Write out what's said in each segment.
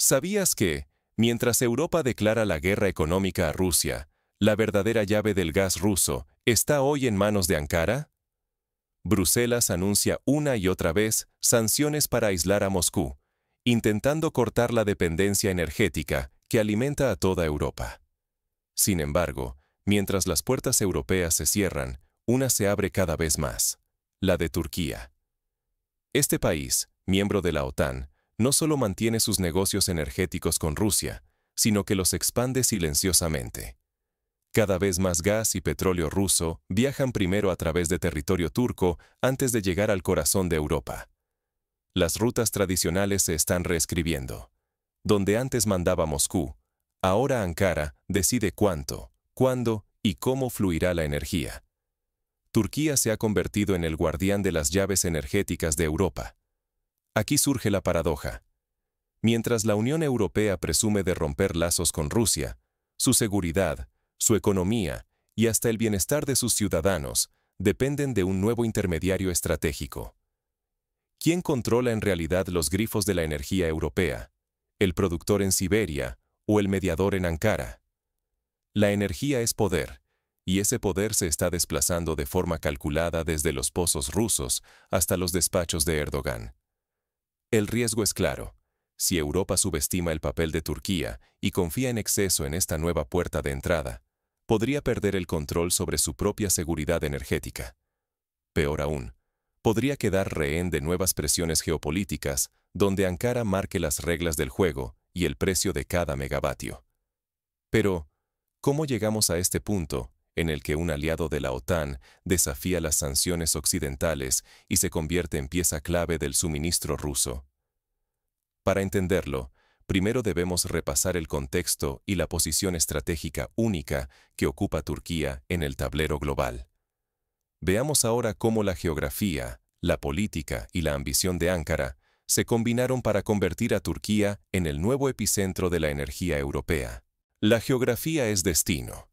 ¿Sabías que, mientras Europa declara la guerra económica a Rusia, la verdadera llave del gas ruso está hoy en manos de Ankara? Bruselas anuncia una y otra vez sanciones para aislar a Moscú, intentando cortar la dependencia energética que alimenta a toda Europa. Sin embargo, mientras las puertas europeas se cierran, una se abre cada vez más, la de Turquía. Este país, miembro de la OTAN, no solo mantiene sus negocios energéticos con Rusia, sino que los expande silenciosamente. Cada vez más gas y petróleo ruso viajan primero a través de territorio turco antes de llegar al corazón de Europa. Las rutas tradicionales se están reescribiendo. Donde antes mandaba Moscú, ahora Ankara decide cuánto, cuándo y cómo fluirá la energía. Turquía se ha convertido en el guardián de las llaves energéticas de Europa. Aquí surge la paradoja. Mientras la Unión Europea presume de romper lazos con Rusia, su seguridad, su economía y hasta el bienestar de sus ciudadanos dependen de un nuevo intermediario estratégico. ¿Quién controla en realidad los grifos de la energía europea? ¿El productor en Siberia o el mediador en Ankara? La energía es poder, y ese poder se está desplazando de forma calculada desde los pozos rusos hasta los despachos de Erdogan. El riesgo es claro. Si Europa subestima el papel de Turquía y confía en exceso en esta nueva puerta de entrada, podría perder el control sobre su propia seguridad energética. Peor aún, podría quedar rehén de nuevas presiones geopolíticas donde Ankara marque las reglas del juego y el precio de cada megavatio. Pero, ¿cómo llegamos a este punto en el que un aliado de la OTAN desafía las sanciones occidentales y se convierte en pieza clave del suministro ruso? Para entenderlo, primero debemos repasar el contexto y la posición estratégica única que ocupa Turquía en el tablero global. Veamos ahora cómo la geografía, la política y la ambición de Ankara se combinaron para convertir a Turquía en el nuevo epicentro de la energía europea. La geografía es destino,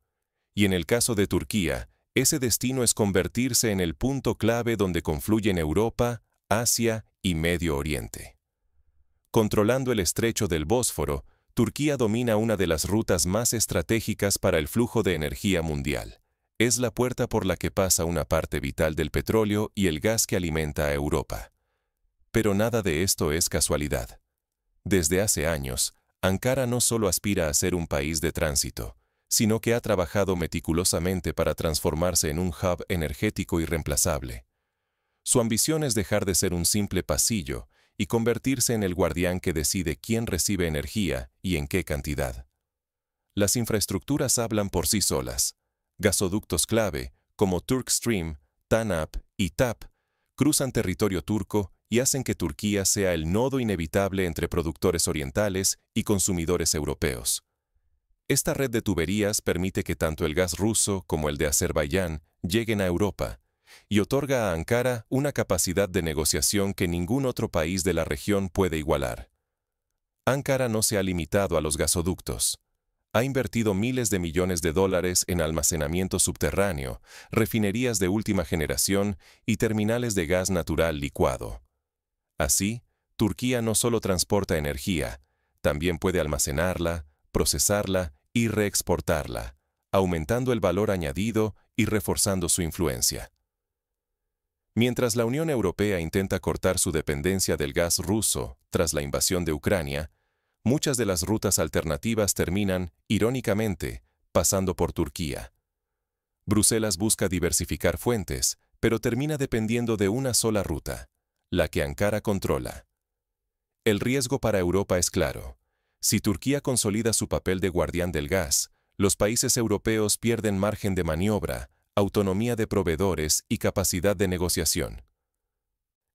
y en el caso de Turquía, ese destino es convertirse en el punto clave donde confluyen Europa, Asia y Medio Oriente. Controlando el estrecho del Bósforo, Turquía domina una de las rutas más estratégicas para el flujo de energía mundial. Es la puerta por la que pasa una parte vital del petróleo y el gas que alimenta a Europa. Pero nada de esto es casualidad. Desde hace años, Ankara no solo aspira a ser un país de tránsito, sino que ha trabajado meticulosamente para transformarse en un hub energético irreemplazable. Su ambición es dejar de ser un simple pasillo y convertirse en el guardián que decide quién recibe energía y en qué cantidad. Las infraestructuras hablan por sí solas. Gasoductos clave, como Turkstream, TANAP y TAP, cruzan territorio turco y hacen que Turquía sea el nodo inevitable entre productores orientales y consumidores europeos. Esta red de tuberías permite que tanto el gas ruso como el de Azerbaiyán lleguen a Europa, y otorga a Ankara una capacidad de negociación que ningún otro país de la región puede igualar. Ankara no se ha limitado a los gasoductos. Ha invertido miles de millones de dólares en almacenamiento subterráneo, refinerías de última generación y terminales de gas natural licuado. Así, Turquía no solo transporta energía, también puede almacenarla, procesarla y reexportarla, aumentando el valor añadido y reforzando su influencia. Mientras la Unión Europea intenta cortar su dependencia del gas ruso tras la invasión de Ucrania, muchas de las rutas alternativas terminan, irónicamente, pasando por Turquía. Bruselas busca diversificar fuentes, pero termina dependiendo de una sola ruta, la que Ankara controla. El riesgo para Europa es claro. Si Turquía consolida su papel de guardián del gas, los países europeos pierden margen de maniobra, autonomía de proveedores y capacidad de negociación.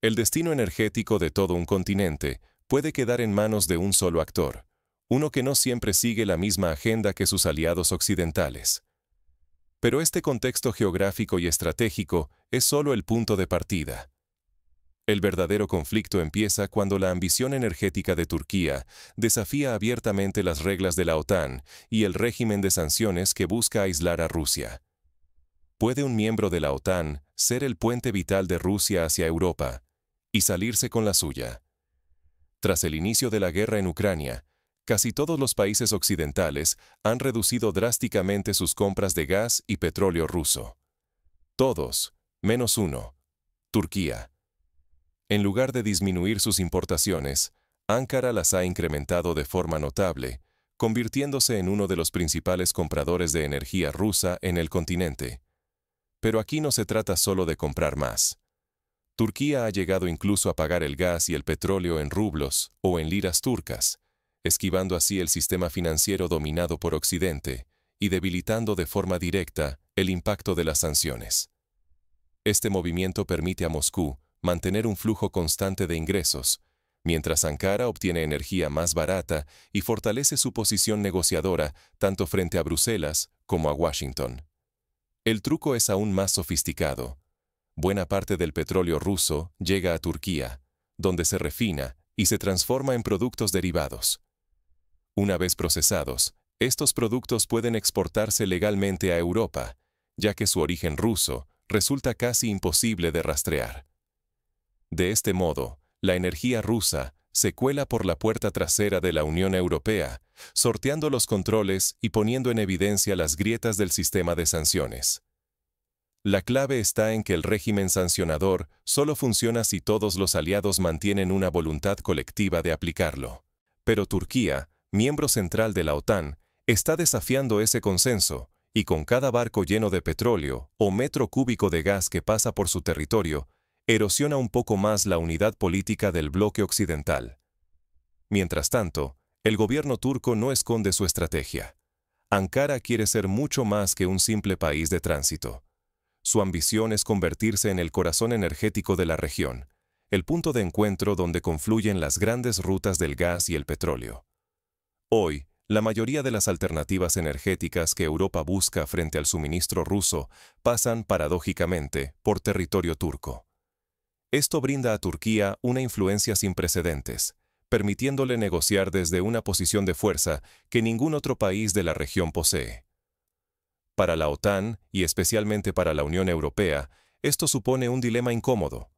El destino energético de todo un continente puede quedar en manos de un solo actor, uno que no siempre sigue la misma agenda que sus aliados occidentales. Pero este contexto geográfico y estratégico es solo el punto de partida. El verdadero conflicto empieza cuando la ambición energética de Turquía desafía abiertamente las reglas de la OTAN y el régimen de sanciones que busca aislar a Rusia. ¿Puede un miembro de la OTAN ser el puente vital de Rusia hacia Europa y salirse con la suya? Tras el inicio de la guerra en Ucrania, Casi todos los países occidentales han reducido drásticamente sus compras de gas y petróleo ruso. Todos, menos uno, Turquía. En lugar de disminuir sus importaciones, Ankara las ha incrementado de forma notable, convirtiéndose en uno de los principales compradores de energía rusa en el continente. Pero aquí no se trata solo de comprar más. Turquía ha llegado incluso a pagar el gas y el petróleo en rublos o en liras turcas, esquivando así el sistema financiero dominado por Occidente y debilitando de forma directa el impacto de las sanciones. Este movimiento permite a Moscú mantener un flujo constante de ingresos, mientras Ankara obtiene energía más barata y fortalece su posición negociadora tanto frente a Bruselas como a Washington. El truco es aún más sofisticado. Buena parte del petróleo ruso llega a Turquía, donde se refina y se transforma en productos derivados. Una vez procesados, estos productos pueden exportarse legalmente a Europa, ya que su origen ruso resulta casi imposible de rastrear. De este modo, la energía rusa se cuela por la puerta trasera de la Unión Europea, sorteando los controles y poniendo en evidencia las grietas del sistema de sanciones. La clave está en que el régimen sancionador solo funciona si todos los aliados mantienen una voluntad colectiva de aplicarlo. Pero Turquía, miembro central de la OTAN, está desafiando ese consenso, y con cada barco lleno de petróleo o metro cúbico de gas que pasa por su territorio, erosiona un poco más la unidad política del bloque occidental. Mientras tanto, el gobierno turco no esconde su estrategia. Ankara quiere ser mucho más que un simple país de tránsito. Su ambición es convertirse en el corazón energético de la región, el punto de encuentro donde confluyen las grandes rutas del gas y el petróleo. Hoy, la mayoría de las alternativas energéticas que Europa busca frente al suministro ruso pasan, paradójicamente, por territorio turco. Esto brinda a Turquía una influencia sin precedentes, permitiéndole negociar desde una posición de fuerza que ningún otro país de la región posee. Para la OTAN, y especialmente para la Unión Europea, esto supone un dilema incómodo.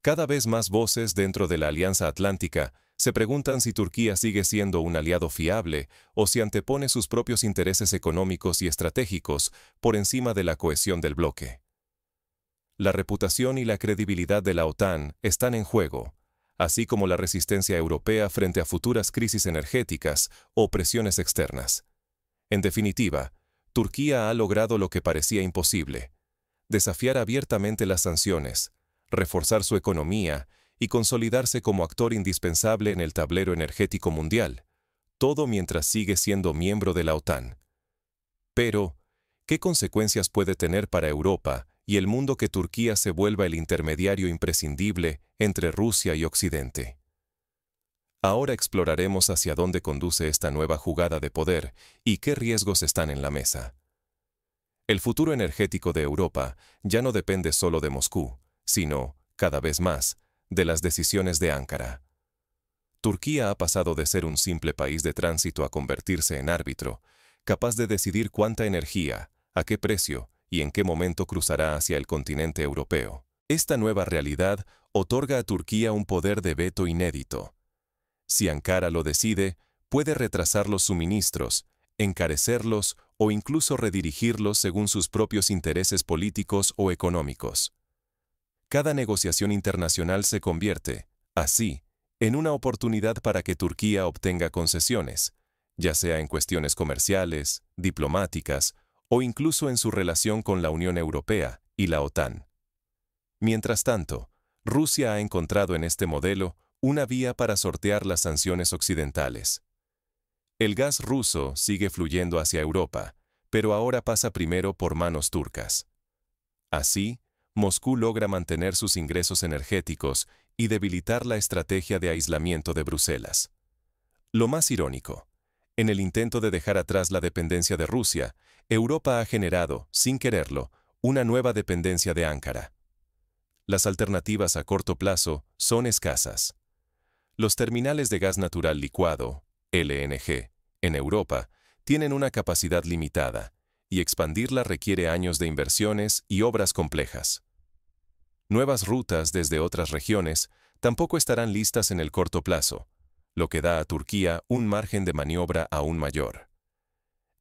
Cada vez más voces dentro de la Alianza Atlántica se preguntan si Turquía sigue siendo un aliado fiable o si antepone sus propios intereses económicos y estratégicos por encima de la cohesión del bloque. La reputación y la credibilidad de la OTAN están en juego, así como la resistencia europea frente a futuras crisis energéticas o presiones externas. En definitiva, Turquía ha logrado lo que parecía imposible: desafiar abiertamente las sanciones, reforzar su economía y consolidarse como actor indispensable en el tablero energético mundial, todo mientras sigue siendo miembro de la OTAN. Pero, ¿qué consecuencias puede tener para Europa y el mundo que Turquía se vuelva el intermediario imprescindible entre Rusia y Occidente? Ahora exploraremos hacia dónde conduce esta nueva jugada de poder y qué riesgos están en la mesa. El futuro energético de Europa ya no depende solo de Moscú, sino, cada vez más, de las decisiones de Ankara. Turquía ha pasado de ser un simple país de tránsito a convertirse en árbitro, capaz de decidir cuánta energía, a qué precio y en qué momento cruzará hacia el continente europeo. Esta nueva realidad otorga a Turquía un poder de veto inédito. Si Ankara lo decide, puede retrasar los suministros, encarecerlos o incluso redirigirlos según sus propios intereses políticos o económicos. Cada negociación internacional se convierte, así, en una oportunidad para que Turquía obtenga concesiones, ya sea en cuestiones comerciales, diplomáticas o incluso en su relación con la Unión Europea y la OTAN. Mientras tanto, Rusia ha encontrado en este modelo una vía para sortear las sanciones occidentales. El gas ruso sigue fluyendo hacia Europa, pero ahora pasa primero por manos turcas. Así, Moscú logra mantener sus ingresos energéticos y debilitar la estrategia de aislamiento de Bruselas. Lo más irónico, en el intento de dejar atrás la dependencia de Rusia, Europa ha generado, sin quererlo, una nueva dependencia de Ankara. Las alternativas a corto plazo son escasas. Los terminales de gas natural licuado, LNG, en Europa, tienen una capacidad limitada, y expandirla requiere años de inversiones y obras complejas. Nuevas rutas desde otras regiones tampoco estarán listas en el corto plazo, lo que da a Turquía un margen de maniobra aún mayor.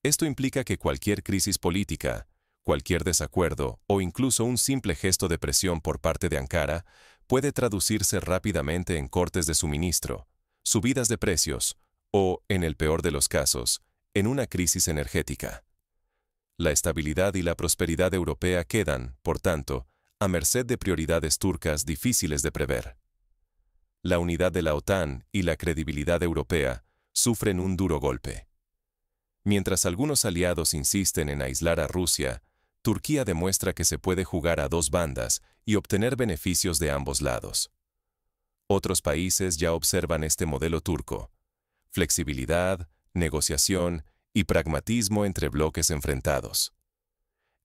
Esto implica que cualquier crisis política, cualquier desacuerdo o incluso un simple gesto de presión por parte de Ankara puede traducirse rápidamente en cortes de suministro, subidas de precios o, en el peor de los casos, en una crisis energética. La estabilidad y la prosperidad europea quedan, por tanto, a merced de prioridades turcas difíciles de prever. La unidad de la OTAN y la credibilidad europea sufren un duro golpe. Mientras algunos aliados insisten en aislar a Rusia, Turquía demuestra que se puede jugar a dos bandas y obtener beneficios de ambos lados. Otros países ya observan este modelo turco: flexibilidad, negociación y pragmatismo entre bloques enfrentados.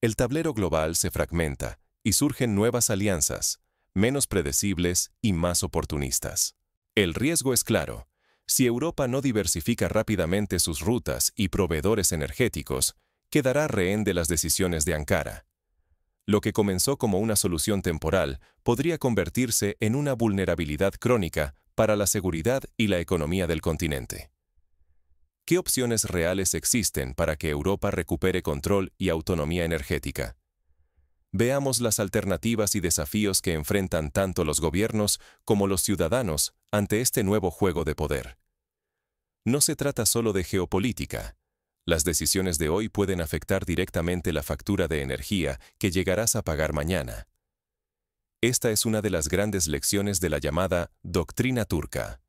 El tablero global se fragmenta y surgen nuevas alianzas, menos predecibles y más oportunistas. El riesgo es claro: si Europa no diversifica rápidamente sus rutas y proveedores energéticos, quedará rehén de las decisiones de Ankara. Lo que comenzó como una solución temporal podría convertirse en una vulnerabilidad crónica para la seguridad y la economía del continente. ¿Qué opciones reales existen para que Europa recupere control y autonomía energética? Veamos las alternativas y desafíos que enfrentan tanto los gobiernos como los ciudadanos ante este nuevo juego de poder. No se trata solo de geopolítica. Las decisiones de hoy pueden afectar directamente la factura de energía que llegarás a pagar mañana. Esta es una de las grandes lecciones de la llamada doctrina turca.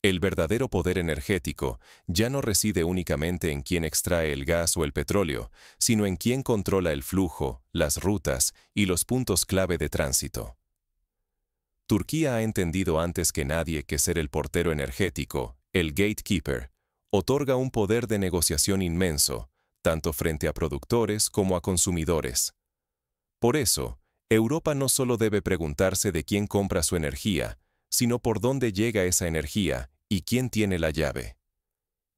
El verdadero poder energético ya no reside únicamente en quien extrae el gas o el petróleo, sino en quien controla el flujo, las rutas y los puntos clave de tránsito. Turquía ha entendido antes que nadie que ser el portero energético, el gatekeeper, otorga un poder de negociación inmenso, tanto frente a productores como a consumidores. Por eso, Europa no solo debe preguntarse de quién compra su energía, sino por dónde llega esa energía y quién tiene la llave.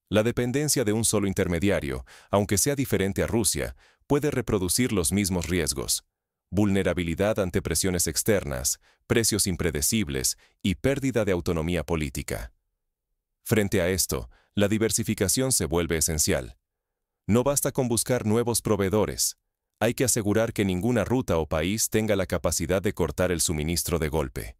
La dependencia de un solo intermediario, aunque sea diferente a Rusia, puede reproducir los mismos riesgos: vulnerabilidad ante presiones externas, precios impredecibles y pérdida de autonomía política. Frente a esto, la diversificación se vuelve esencial. No basta con buscar nuevos proveedores. Hay que asegurar que ninguna ruta o país tenga la capacidad de cortar el suministro de golpe.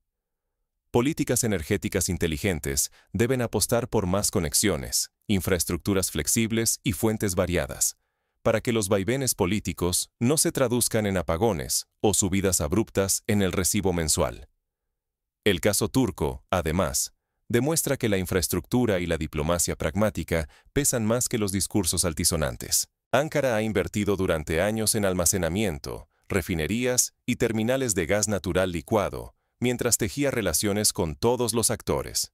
Políticas energéticas inteligentes deben apostar por más conexiones, infraestructuras flexibles y fuentes variadas, para que los vaivenes políticos no se traduzcan en apagones o subidas abruptas en el recibo mensual. El caso turco, además, demuestra que la infraestructura y la diplomacia pragmática pesan más que los discursos altisonantes. Ankara ha invertido durante años en almacenamiento, refinerías y terminales de gas natural licuado, mientras tejía relaciones con todos los actores.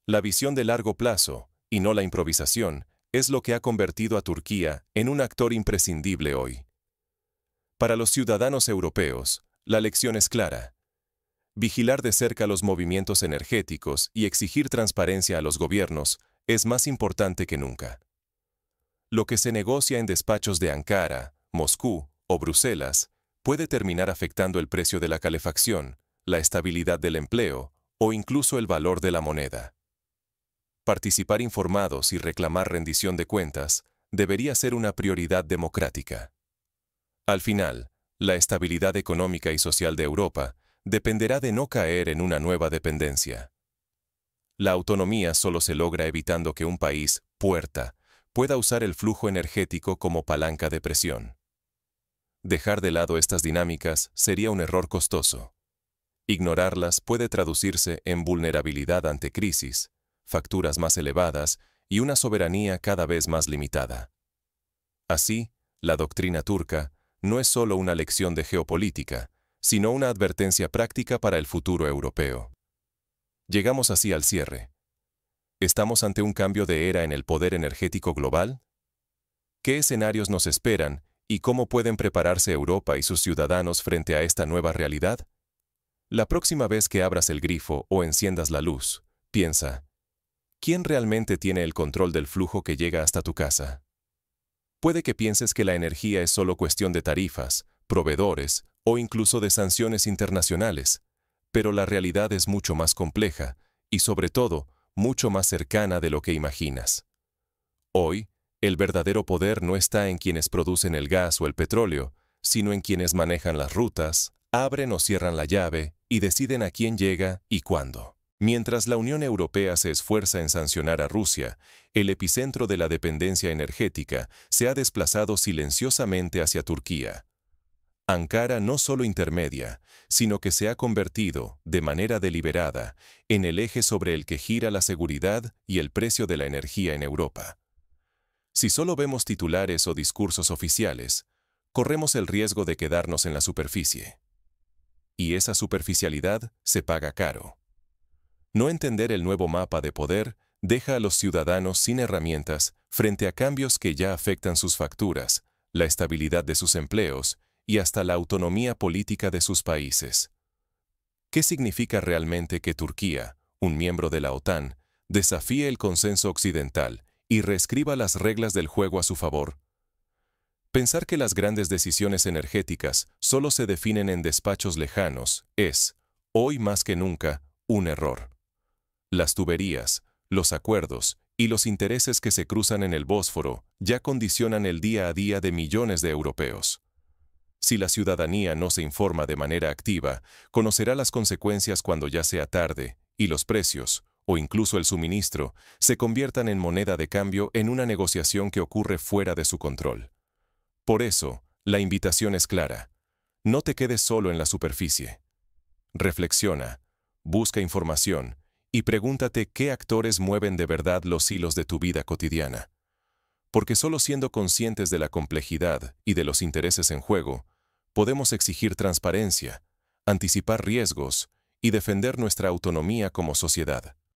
La visión de largo plazo, y no la improvisación, es lo que ha convertido a Turquía en un actor imprescindible hoy. Para los ciudadanos europeos, la lección es clara: vigilar de cerca los movimientos energéticos y exigir transparencia a los gobiernos es más importante que nunca. Lo que se negocia en despachos de Ankara, Moscú o Bruselas puede terminar afectando el precio de la calefacción, la estabilidad del empleo o incluso el valor de la moneda. Participar informados y reclamar rendición de cuentas debería ser una prioridad democrática. Al final, la estabilidad económica y social de Europa dependerá de no caer en una nueva dependencia. La autonomía solo se logra evitando que un país, puerta, pueda usar el flujo energético como palanca de presión. Dejar de lado estas dinámicas sería un error costoso. Ignorarlas puede traducirse en vulnerabilidad ante crisis, facturas más elevadas y una soberanía cada vez más limitada. Así, la doctrina turca no es solo una lección de geopolítica, sino una advertencia práctica para el futuro europeo. Llegamos así al cierre. ¿Estamos ante un cambio de era en el poder energético global? ¿Qué escenarios nos esperan y cómo pueden prepararse Europa y sus ciudadanos frente a esta nueva realidad? La próxima vez que abras el grifo o enciendas la luz, piensa: ¿quién realmente tiene el control del flujo que llega hasta tu casa? Puede que pienses que la energía es solo cuestión de tarifas, proveedores o incluso de sanciones internacionales, pero la realidad es mucho más compleja y, sobre todo, mucho más cercana de lo que imaginas. Hoy, el verdadero poder no está en quienes producen el gas o el petróleo, sino en quienes manejan las rutas, abren o cierran la llave y deciden a quién llega y cuándo. Mientras la Unión Europea se esfuerza en sancionar a Rusia, el epicentro de la dependencia energética se ha desplazado silenciosamente hacia Turquía. Ankara no solo intermedia, sino que se ha convertido, de manera deliberada, en el eje sobre el que gira la seguridad y el precio de la energía en Europa. Si solo vemos titulares o discursos oficiales, corremos el riesgo de quedarnos en la superficie. Y esa superficialidad se paga caro. No entender el nuevo mapa de poder deja a los ciudadanos sin herramientas frente a cambios que ya afectan sus facturas, la estabilidad de sus empleos y hasta la autonomía política de sus países. ¿Qué significa realmente que Turquía, un miembro de la OTAN, desafíe el consenso occidental y reescriba las reglas del juego a su favor? Pensar que las grandes decisiones energéticas solo se definen en despachos lejanos es, hoy más que nunca, un error. Las tuberías, los acuerdos y los intereses que se cruzan en el Bósforo ya condicionan el día a día de millones de europeos. Si la ciudadanía no se informa de manera activa, conocerá las consecuencias cuando ya sea tarde y los precios, o incluso el suministro, se conviertan en moneda de cambio en una negociación que ocurre fuera de su control. Por eso, la invitación es clara. No te quedes solo en la superficie. Reflexiona, busca información y pregúntate qué actores mueven de verdad los hilos de tu vida cotidiana. Porque solo siendo conscientes de la complejidad y de los intereses en juego, podemos exigir transparencia, anticipar riesgos y defender nuestra autonomía como sociedad.